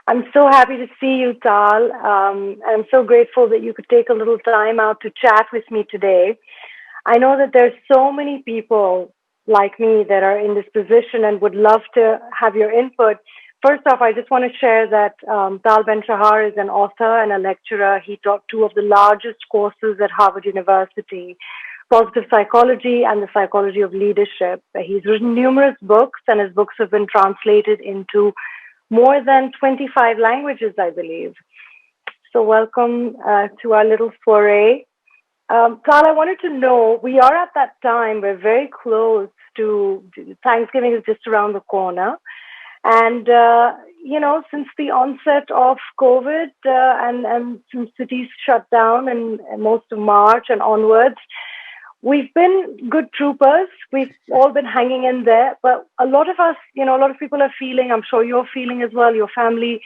I'm so happy to see you, Tal. I'm so grateful that you could take a little time out to chat with me today. I know that there's so many people like me that are in this position and would love to have your input. First off, I just want to share that Tal Ben Shahar is an author and a lecturer. He taught two of the largest courses at Harvard University, positive psychology and the psychology of leadership. He's written numerous books, and his books have been translated into more than 25 languages, I believe. So, welcome to our little soiree. Carl, I wanted to know, we are at that time, we're very close to Thanksgiving is just around the corner. And, since the onset of COVID and some cities shut down and most of March and onwards, we've been good troopers. We've all been hanging in there. But a lot of us, a lot of people are feeling, I'm sure you're feeling as well, your family,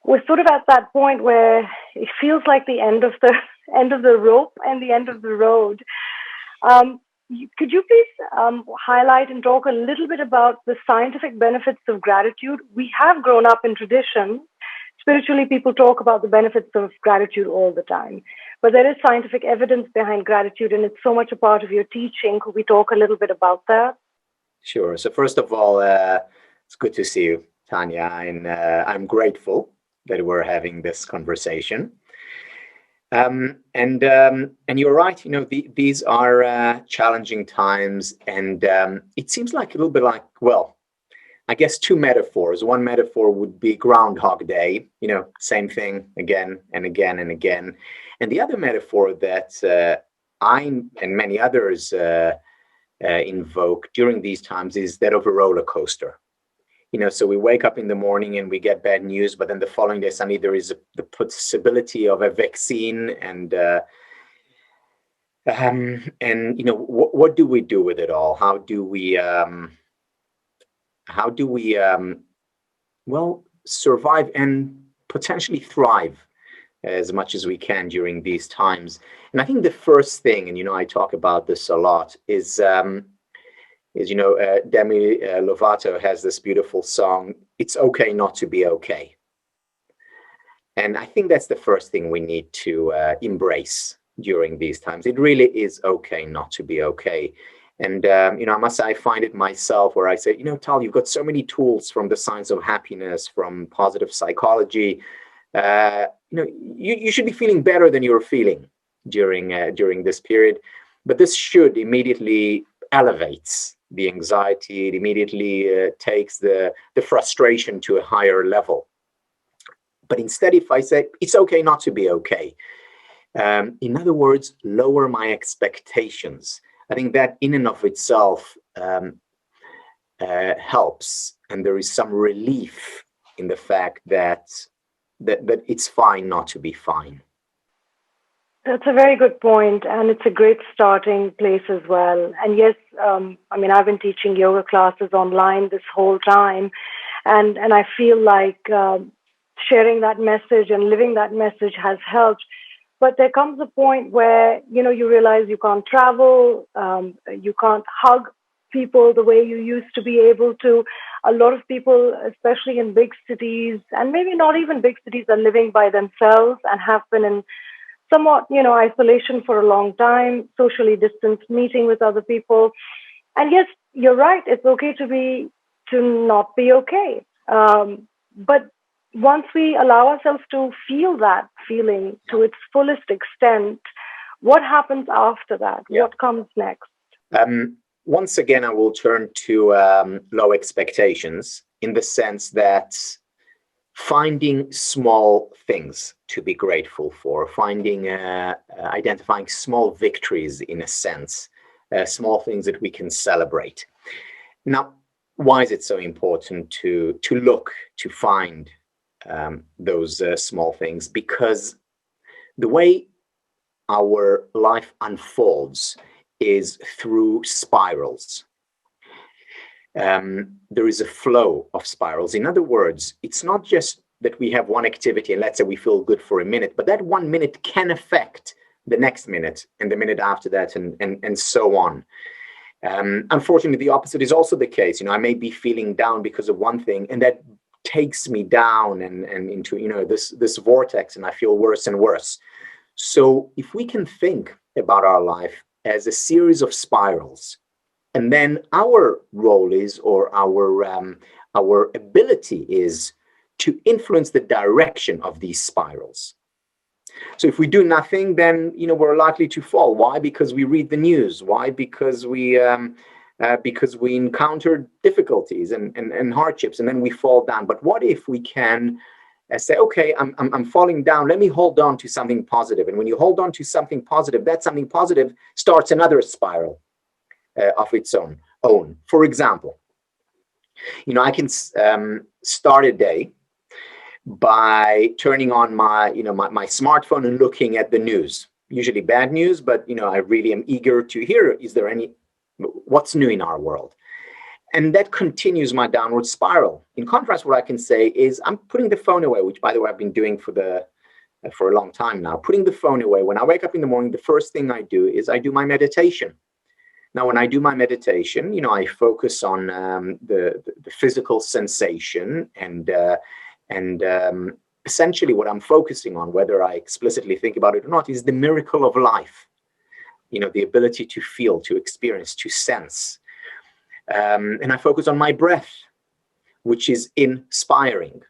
we're sort of at that point where it feels like the end of the end of the rope and the end of the road. Could you please highlight and talk a little bit about the scientific benefits of gratitude? We have grown up in tradition. Spiritually, people talk about the benefits of gratitude all the time. But there is scientific evidence behind gratitude, and it's so much a part of your teaching. Could we talk a little bit about that? Sure. So first of all, it's good to see you, Tanya, and I'm grateful that we're having this conversation. And you're right. These are challenging times, and it seems like a little bit like, well, I guess two metaphors. One metaphor would be Groundhog Day, same thing again and again and again. And the other metaphor that I and many others invoke during these times is that of a roller coaster. So we wake up in the morning and we get bad news, but then the following day suddenly there is the possibility of a vaccine, and what do we do with it all? How do we survive and potentially thrive as much as we can during these times? And I think the first thing, and I talk about this a lot, is Demi Lovato has this beautiful song, "It's Okay Not to Be Okay." And I think that's the first thing we need to embrace during these times. It really is okay not to be okay. And, I must say, I find it myself where I say, Tal, you've got so many tools from the science of happiness, from positive psychology. You should be feeling better than you're feeling during this period. But this should immediately elevates the anxiety. It immediately takes the frustration to a higher level. But instead, if I say it's okay not to be okay, in other words, lower my expectations, I think that in and of itself helps, and there is some relief in the fact that it's fine not to be fine. That's a very good point, and it's a great starting place as well. And yes, I've been teaching yoga classes online this whole time, and I feel like sharing that message and living that message has helped. But there comes a point where, you realize you can't travel, you can't hug people the way you used to be able to. A lot of people, especially in big cities, and maybe not even big cities, are living by themselves and have been in somewhat, isolation for a long time, socially distanced, meeting with other people. And yes, you're right. It's okay to not be okay. But once we allow ourselves to feel that feeling to its fullest extent, what happens after that? Yeah. What comes next? Once again, I will turn to low expectations, in the sense that finding small things to be grateful for, identifying small victories, in a sense, small things that we can celebrate. Now, why is it so important to find those small things? Because the way our life unfolds is through spirals. There is a flow of spirals. In other words, it's not just that we have one activity and let's say we feel good for a minute, but that 1 minute can affect the next minute and the minute after that, and so on. Unfortunately, the opposite is also the case. I may be feeling down because of one thing, and that takes me down and into, this vortex, and I feel worse and worse. So if we can think about our life as a series of spirals, and then our role is, or our ability is, to influence the direction of these spirals. So if we do nothing, then we're likely to fall. Why? Because we read the news. Why? Because we encounter difficulties and hardships, and then we fall down. But what if we can say, okay, I'm falling down. Let me hold on to something positive. And when you hold on to something positive, that something positive starts another spiral of its own. For example, I can start a day by turning on my smartphone and looking at the news. Usually bad news, but I really am eager to hear, what's new in our world? And that continues my downward spiral. In contrast, what I can say is I'm putting the phone away, which, by the way, I've been doing for a long time now. Putting the phone away. When I wake up in the morning, the first thing I do is I do my meditation. Now, when I do my meditation, I focus on the physical sensation, and essentially what I'm focusing on, whether I explicitly think about it or not, is the miracle of life. The ability to feel, to experience, to sense. And I focus on my breath, which is inspiring.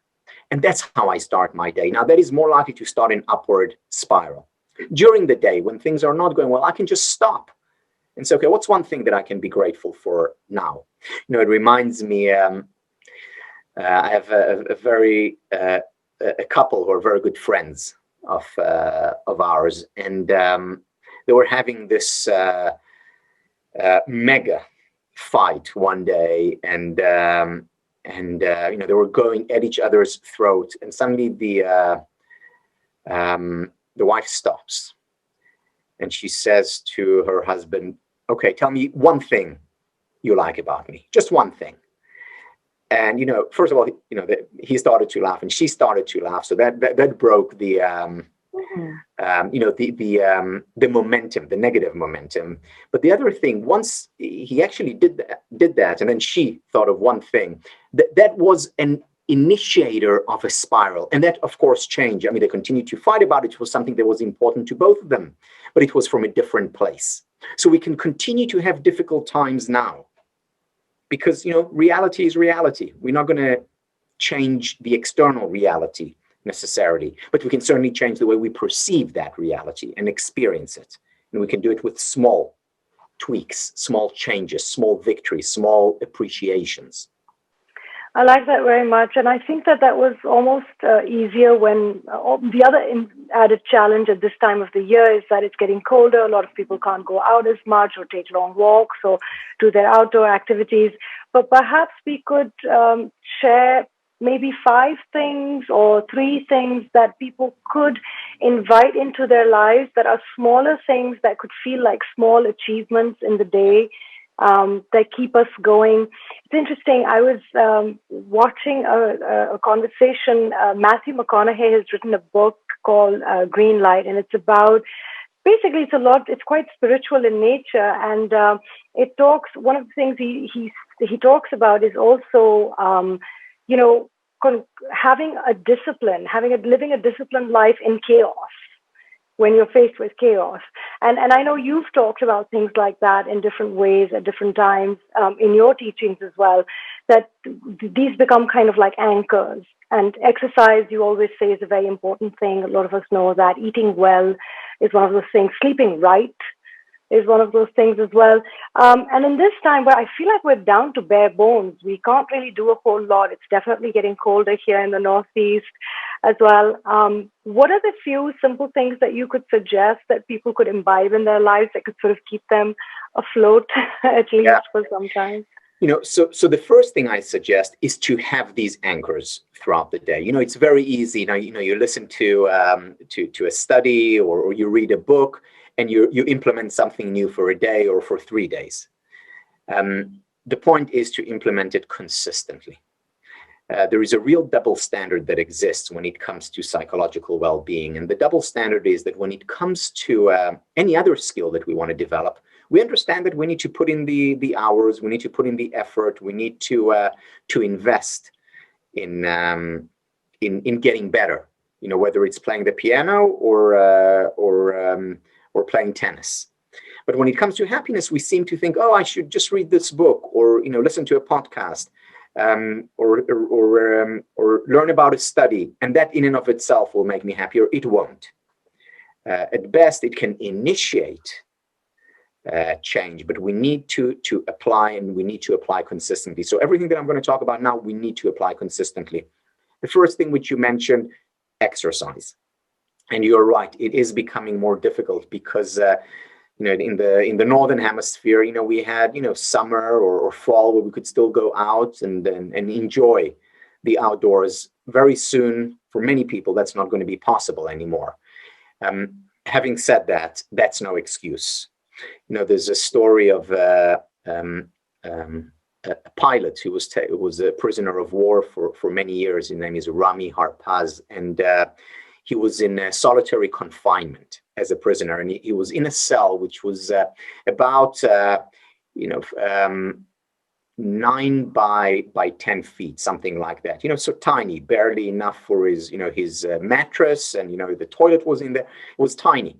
And that's how I start my day. Now, that is more likely to start an upward spiral. During the day, when things are not going well, I can just stop and say, okay, what's one thing that I can be grateful for now? It reminds me, I have a couple who are very good friends of ours, and they were having this mega fight one day, and they were going at each other's throat, and suddenly the wife stops, and she says to her husband, okay, tell me one thing you like about me, just one thing. And first of all, he started to laugh and she started to laugh, so that broke the the momentum, the negative momentum. But the other thing, once he actually did that, and then she thought of one thing, that was an initiator of a spiral. And that, of course, changed. I mean, they continued to fight about it. It was something that was important to both of them, but it was from a different place. So we can continue to have difficult times now because, reality is reality. We're not going to change the external reality necessarily, but we can certainly change the way we perceive that reality and experience it. And we can do it with small tweaks, small changes, small victories, small appreciations. I like that very much. And I think that was almost easier when the other added challenge at this time of the year is that it's getting colder. A lot of people can't go out as much or take long walks or do their outdoor activities. But perhaps we could share maybe 5 things or 3 things that people could invite into their lives that are smaller things that could feel like small achievements in the day, that keep us going. It's interesting. I was watching a conversation. Matthew McConaughey has written a book called Green Light, and it's about, basically, it's quite spiritual in nature, and it talks. One of the things he talks about is also, having a discipline, living a disciplined life in chaos, when you're faced with chaos. And I know you've talked about things like that in different ways at different times in your teachings as well, that these become kind of like anchors. And exercise, you always say, is a very important thing. A lot of us know that. Eating well is one of those things. Sleeping right is one of those things as well. And in this time where I feel like we're down to bare bones, we can't really do a whole lot. It's definitely getting colder here in the Northeast as well. What are the few simple things that you could suggest that people could imbibe in their lives that could sort of keep them afloat at least for some time? So the first thing I suggest is to have these anchors throughout the day. It's very easy. You listen to a study or you read a book and you implement something new for a day or for 3 days. The point is to implement it consistently. There is a real double standard that exists when it comes to psychological well-being. And the double standard is that when it comes to any other skill that we want to develop, we understand that we need to put in the hours, we need to put in the effort, we need to invest in getting better. Whether it's playing the piano or playing tennis. But when it comes to happiness, we seem to think, oh, I should just read this book, or listen to a podcast, or learn about a study, and that in and of itself will make me happier. It won't. At best, it can initiate change, but we need to apply, and we need to apply consistently. So everything that I'm going to talk about now, we need to apply consistently. The first thing which you mentioned, exercise. And you're right, it is becoming more difficult because in the northern hemisphere, we had summer or fall where we could still go out and enjoy the outdoors. Very soon, for many people, that's not going to be possible anymore. Having said that, that's no excuse. There's a story of a pilot who was a prisoner of war for many years. His name is Rami Harpaz, and he was in solitary confinement as a prisoner, and he was in a cell which was about 9 by 10 feet, something like that. So tiny, barely enough for his mattress, and the toilet was in there. It was tiny,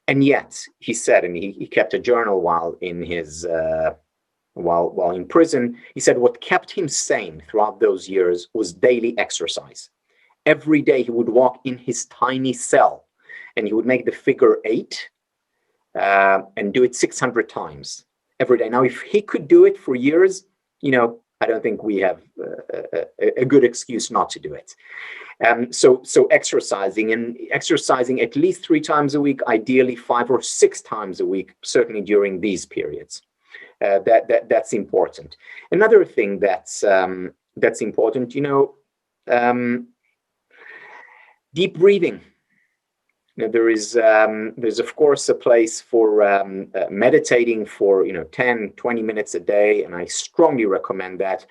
and yet he said, and he kept a journal while in his while in prison. He said what kept him sane throughout those years was daily exercise. Every day he would walk in his tiny cell, and he would make the figure 8 and do it 600 times every day. Now, if he could do it for years, I don't think we have a good excuse not to do it. So exercising at least 3 times a week, ideally 5 or 6 times a week, certainly during these periods. That's important. Another thing that's important, deep breathing. There's of course a place for meditating for 10, 20 minutes a day, and I strongly recommend that.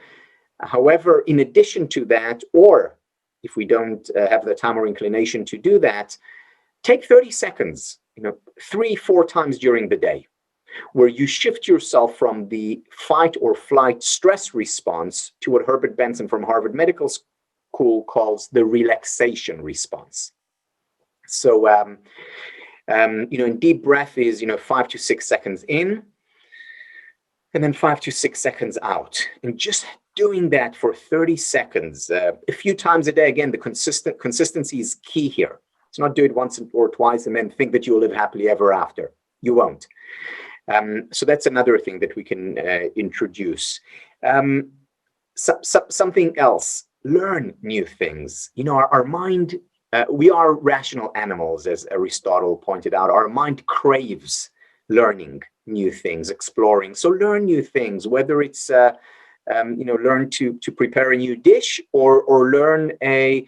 However, in addition to that, or if we don't have the time or inclination to do that, take 30 seconds, 3-4 times during the day, where you shift yourself from the fight or flight stress response to what Herbert Benson from Harvard Medical School calls the relaxation response. So, deep breath is, 5 to 6 seconds in, and then 5 to 6 seconds out. And just doing that for 30 seconds, a few times a day. Again, the consistency is key here. It's not do it once or twice and then think that you will live happily ever after. You won't. So that's another thing that we can introduce. Something else, learn new things. Our mind, we are rational animals, as Aristotle pointed out. Our mind craves learning new things, exploring. So learn new things, whether it's, learn to prepare a new dish or learn a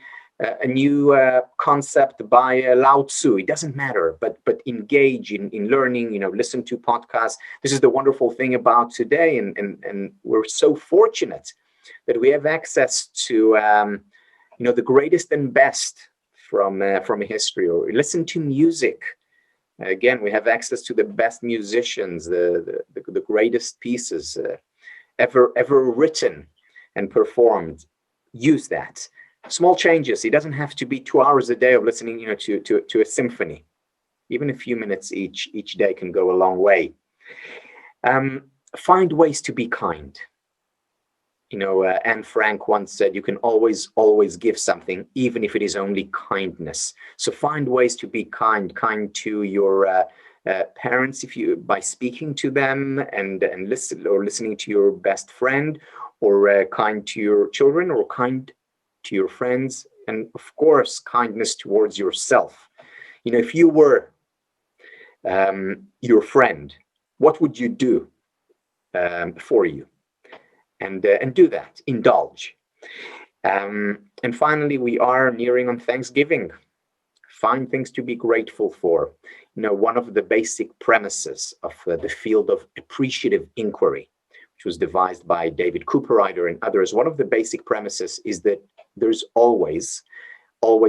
new concept by Lao Tzu. It doesn't matter, but engage in learning, listen to podcasts. This is the wonderful thing about today, and we're so fortunate that we have access to the greatest and best from history, or listen to music. Again, we have access to the best musicians, the greatest pieces ever written and performed. Use that. Small changes. It doesn't have to be 2 hours a day of listening, to a symphony. Even a few minutes each day can go a long way. Find ways to be kind. Anne Frank once said, you can always give something, even if it is only kindness. So find ways to be kind to your parents, by speaking to them and listening to your best friend, or kind to your children, or kind to your friends, and of course, kindness towards yourself. If you were your friend, what would you do for you? And do that, indulge. And finally, we are nearing on Thanksgiving. Find things to be grateful for. One of the basic premises of the field of appreciative inquiry, which was devised by David Cooperrider and others, one of the basic premises is that there's always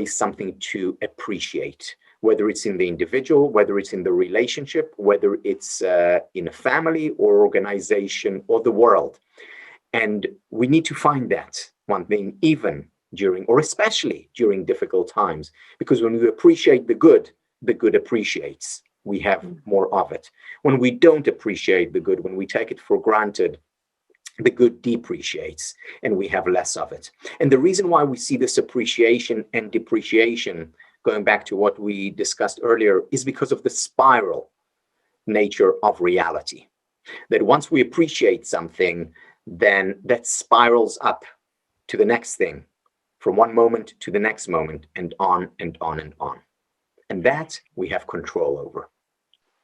something to appreciate, whether it's in the individual, whether it's in the relationship, whether it's in a family or organization or the world. And we need to find that one thing, even during, or especially during difficult times, because when we appreciate the good appreciates. We have more of it. When we don't appreciate the good, when we take it for granted, the good depreciates and we have less of it. And the reason why we see this appreciation and depreciation, going back to what we discussed earlier, is because of the spiral nature of reality. That once we appreciate something, then that spirals up to the next thing, from one moment to the next moment, and on and on and on. And that we have control over.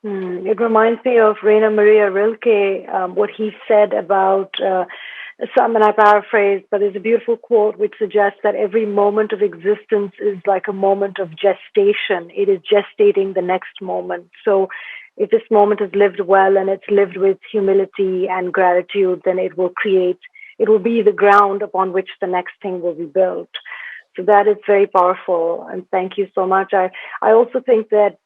It reminds me of Rainer Maria Rilke, what he said about, some, and I paraphrase, but there's a beautiful quote which suggests that every moment of existence is like a moment of gestation. It is gestating the next moment. So if this moment is lived well and it's lived with humility and gratitude, then it will be the ground upon which the next thing will be built. So that is very powerful. And thank you so much. I also think that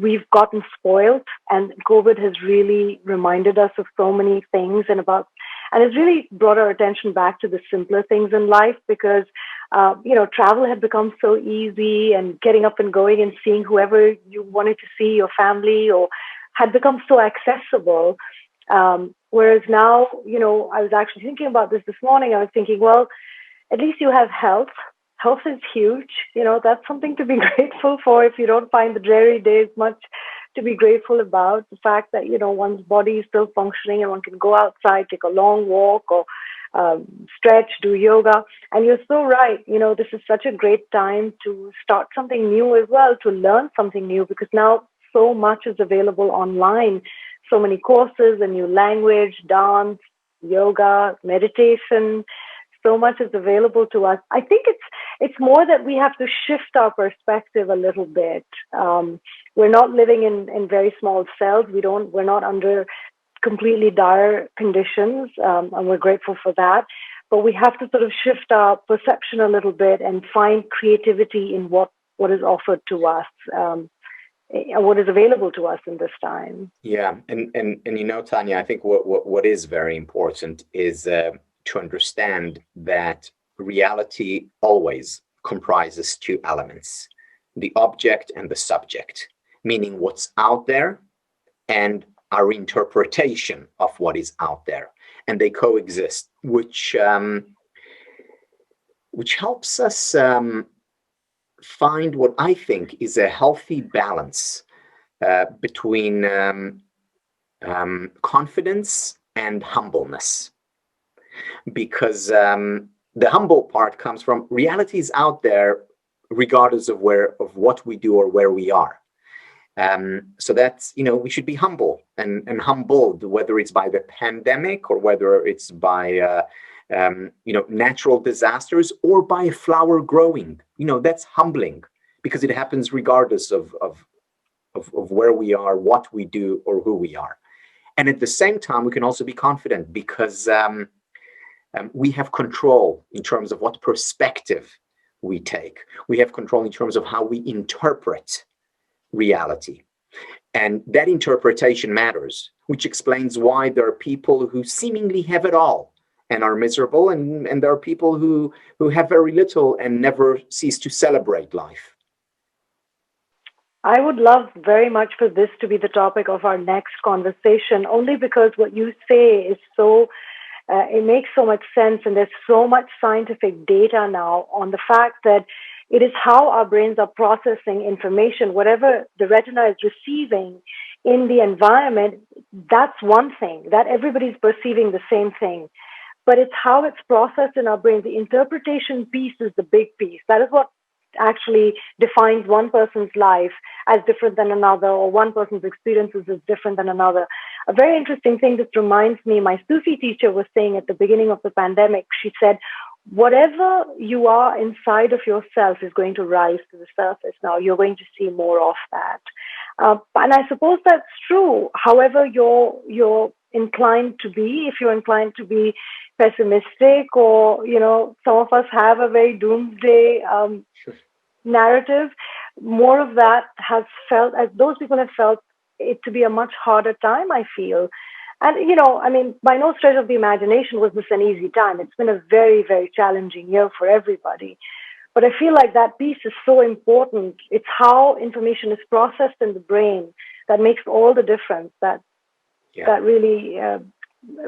we've gotten spoiled, and COVID has really reminded us of so many things, and it's really brought our attention back to the simpler things in life, because travel had become so easy, and getting up and going and seeing whoever you wanted to see, your family, or had become so accessible. Whereas now, I was actually thinking about this morning. I was thinking, well, at least you have health. Health is huge. That's something to be grateful for. If you don't find the dreary days much to be grateful about, the fact that, one's body is still functioning and one can go outside, take a long walk, or stretch, do yoga. And you're so right. This is such a great time to start something new as well, to learn something new, because now so much is available online. So many courses, a new language, dance, yoga, meditation. So much is available to us. I think it's more that we have to shift our perspective a little bit. We're not living in very small cells. We're not under completely dire conditions, and we're grateful for that. But we have to sort of shift our perception a little bit and find creativity in what is offered to us, and what is available to us in this time. Yeah, and Tanya, I think what is very important is to understand that reality always comprises two elements: the object and the subject, meaning what's out there and our interpretation of what is out there. And they coexist, which helps us find what I think is a healthy balance between confidence and humbleness. Because the humble part comes from reality is out there, regardless of what we do or where we are. So that's, we should be humble and humbled, whether it's by the pandemic or whether it's by natural disasters or by a flower growing. That's humbling, because it happens regardless of where we are, what we do, or who we are. And at the same time, we can also be confident, because we have control in terms of what perspective we take. We have control in terms of how we interpret reality. And that interpretation matters, which explains why there are people who seemingly have it all and are miserable, and there are people who have very little and never cease to celebrate life. I would love very much for this to be the topic of our next conversation, only because what you say is it makes so much sense, and there's so much scientific data now on the fact that it is how our brains are processing information. Whatever the retina is receiving in the environment, that's one thing, that everybody's perceiving the same thing. But it's how it's processed in our brains. The interpretation piece is the big piece. That is what actually defines one person's life as different than another, or one person's experiences as different than another. A very interesting thing that reminds me, my Sufi teacher was saying at the beginning of the pandemic, she said, whatever you are inside of yourself is going to rise to the surface now. You're going to see more of that. And I suppose that's true. However, you're inclined to be, if you're inclined to be pessimistic, or, some of us have a very doomsday narrative, more of that has felt, as those people have felt it to be a much harder time, I feel. And, I mean, by no stretch of the imagination was this an easy time. It's been a very, very challenging year for everybody. But I feel like that piece is so important. It's how information is processed in the brain that makes all the difference, Yeah. that really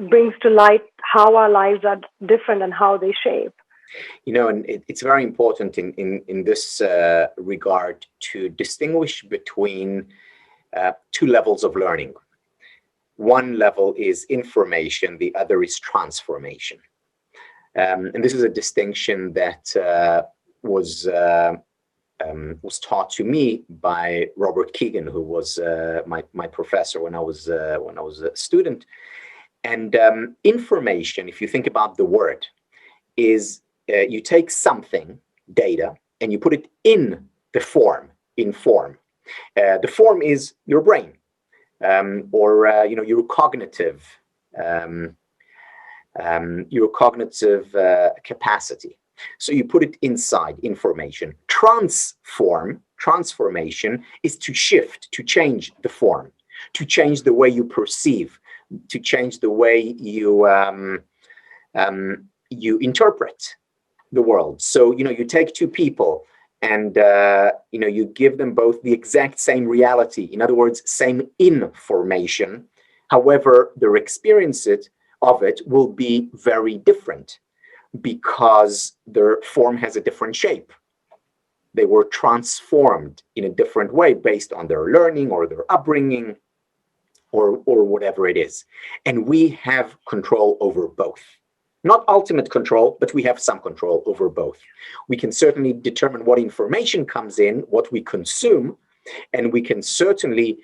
brings to light how our lives are different and how they shape. And it's very important in this regard to distinguish between two levels of learning. One level is information, the other is transformation. And this is a distinction that was taught to me by Robert Keegan, who was my professor when I was a student. And information, if you think about the word, is you take something, data, and you put it in the form. The form is your brain, or your cognitive capacity. So you put it inside information. Transformation is to shift, to change the form, to change the way you perceive, to change the way you interpret the world. So you take two people and you give them both the exact same reality. In other words, same information. However, their experience of it will be very different because their form has a different shape. They were transformed in a different way based on their learning or their upbringing or whatever it is. And we have control over both. Not ultimate control, but we have some control over both. We can certainly determine what information comes in, what we consume, and we can certainly,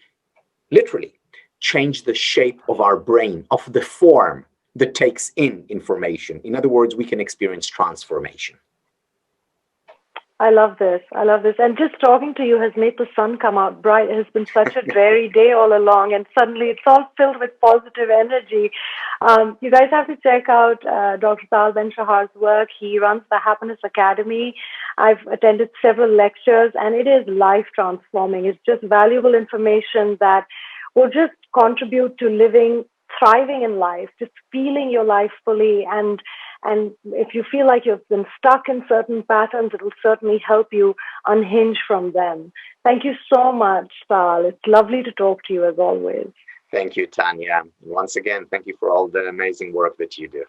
literally, change the shape of our brain, of the form that takes in information. In other words, we can experience transformation. I love this. I love this. And just talking to you has made the sun come out bright. It has been such a dreary day all along, and suddenly it's all filled with positive energy. You guys have to check out Dr. Tal Ben Shahar's work. He runs the Happiness Academy. I've attended several lectures, and it is life transforming. It's just valuable information that will just contribute to thriving in life, just feeling your life fully. And if you feel like you've been stuck in certain patterns, it will certainly help you unhinge from them. Thank you so much, Tal. It's lovely to talk to you as always. Thank you, Tanya. Once again, thank you for all the amazing work that you do.